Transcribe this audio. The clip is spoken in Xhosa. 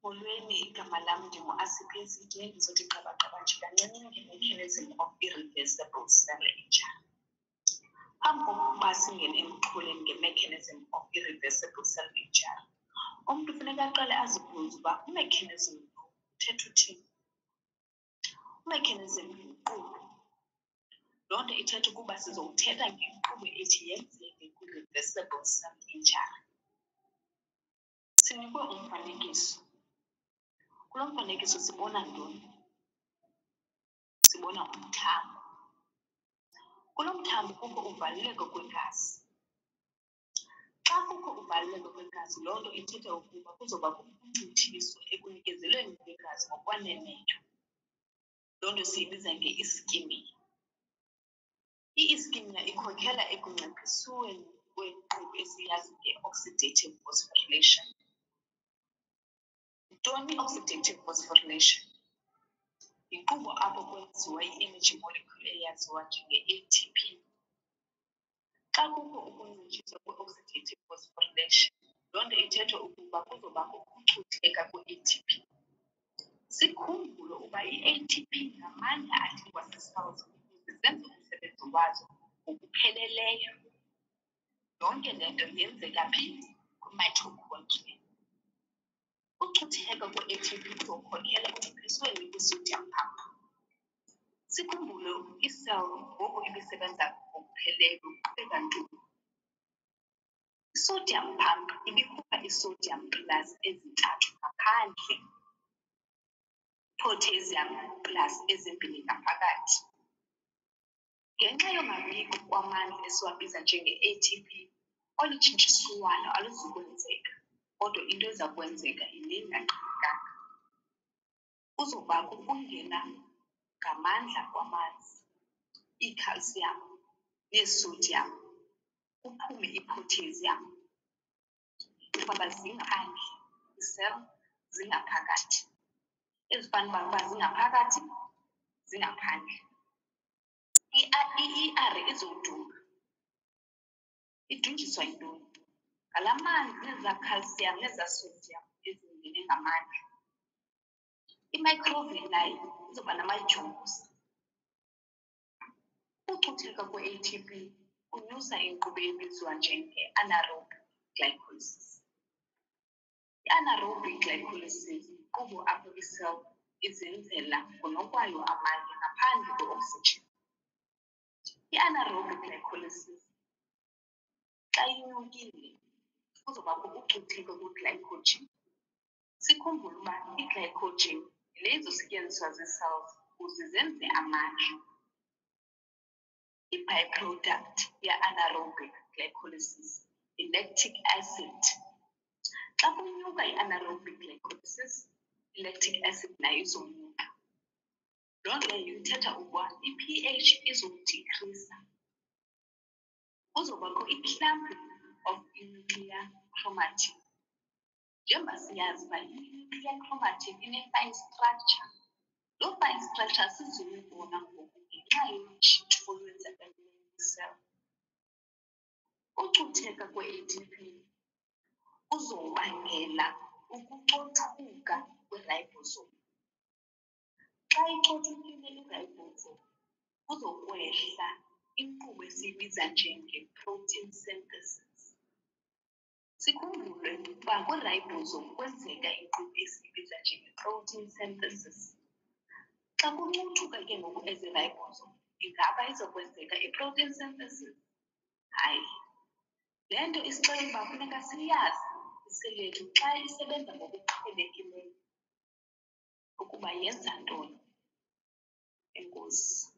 Molweni, igama lam ndingu-ACPSD, ndizothi gqabagqaba nje kancinci nge-mechanism of irreversible cell injury. Phambi kokuba singene emxholweni nge-mechanism of irreversible cell injury, umntu funeka aqale azibuze uba u-mechanism uthetha uthini. U-mechanism yinkqubo. Loo nto ithetha ukuba sizowuthetha ngenkqubo ethi yenzeke kwi-reversible cell injury. Sinikwe umfanekiso. Kulo mfanekiso sibona ntoni? Sibona umthambo. Kulo mthambo kukho uvaleleko kwegazi. Xa kukho uvaleleko kwegazi, loo nto ithetha ukuba kuzoba kuncithiso ekunikezelweni kwegazi ngokwaneleyo. Loo nto siyibiza nge-ischemia. I-ischemia ikhokhela ekunciphisweni kwenkqubo esiyazi nge-oxidative phosphorylation. Yintoni i-oxidative phosphorylation? Yinkqubo apho kwenziwa i-energy molecule eyaziwa njenge-ATP. Xa kukho ukuncitshiswa kwe-oxidative phosphorylation, loo nto ithetha ukuba kuzobakho ukucutheka kwe-ATP. Sikhumbule uba i-ATP ngamandla athengwa zii-cells ukuze zenze umsebenzi wazo ngokupheleleyo. Yonke le nto yenzeka phi? Kwi-mitochondria. Ucutheka kwe-ATP kuzokhokhela ekunciphisweni kwe-sodium pump. Sikhumbule i-cell ngoku ibisebenza ngokupheleleyo ukuqhubeka ntoni. I-sodium pump ibikhupha i-sodium plus ezintathu ngaphandle, potassium plus ezimbini ngaphakathi. Ngenxa yongabikho kwamandla esiwabiza njenge-ATP, olu tshintshiswano aluzukwenzeka, kodwa into eza kwenzeka yile ingaqhelekanga. Kuzobakho ukungena ngamandla kwamanzi, i-calcium ne-sodium, kuphume i-potassium. Ifaba zingaphandle, i-cell zingaphakathi. Ezifana uba zingaphakathi, zingaphandle. I-ER izodunga. Idunjiswa yintoni? Ngala manzi nezaa calcium nezaa sodium ezingene ngamandla. I-microvilli izoba namajozi. Ukucutheka kwe-ATP kunyusa inkqubo ebizwa njenge-anaerobic glycolysis. I-anaerobic glycolysis yinkqubo apho i-cell izenzela ngonokwayo amandla ngaphandle kwe-oxygen. I-anaerobic glycolysis xa inyukile kuzobakho ukucutheka kwe-glycogen. Sikhumbule uba i-glycogen yile izosetyenziswa zii-cells ukuze zenze amandla. I-byproduct ye-anaerobic glycolysis yi-lactic acid. Xa kunyuka i-anaerobic glycolysis, i-lactic acid nayo izonyuka. Loo nto leyo ithetha ukuba i-pH izodikhrisa. Kuzobakho i-clumping of i-nuclear chromatin. Njengoba siyazi uba i-nuclear chromatin ine-fine structure. Loo fine structure sizuyibona ngoku ngenxa yotshintsho olwenzakeleyo kwi-cell. Ucutheka kwe-ATP kuzobangela ukucothuka kwe-ribosome. Xa icothukile i-ribosome, kuzokwehla inkqubo esiyibiza njenge-protein synthesis. Sikhumbule uba kwi-ribosome kwenzeka inkqubo esiyibiza njenge-protein synthesis. Xa kuncuthuka ke ngoku ezi ribosome, ingaba izokwenzeka i-protein synthesis? Hayi. Le nto isixelela uba funeka siyazi iseli yethu xa isebenza ngokuqhelekileyo ukuba yenza ntoni. Enkosi.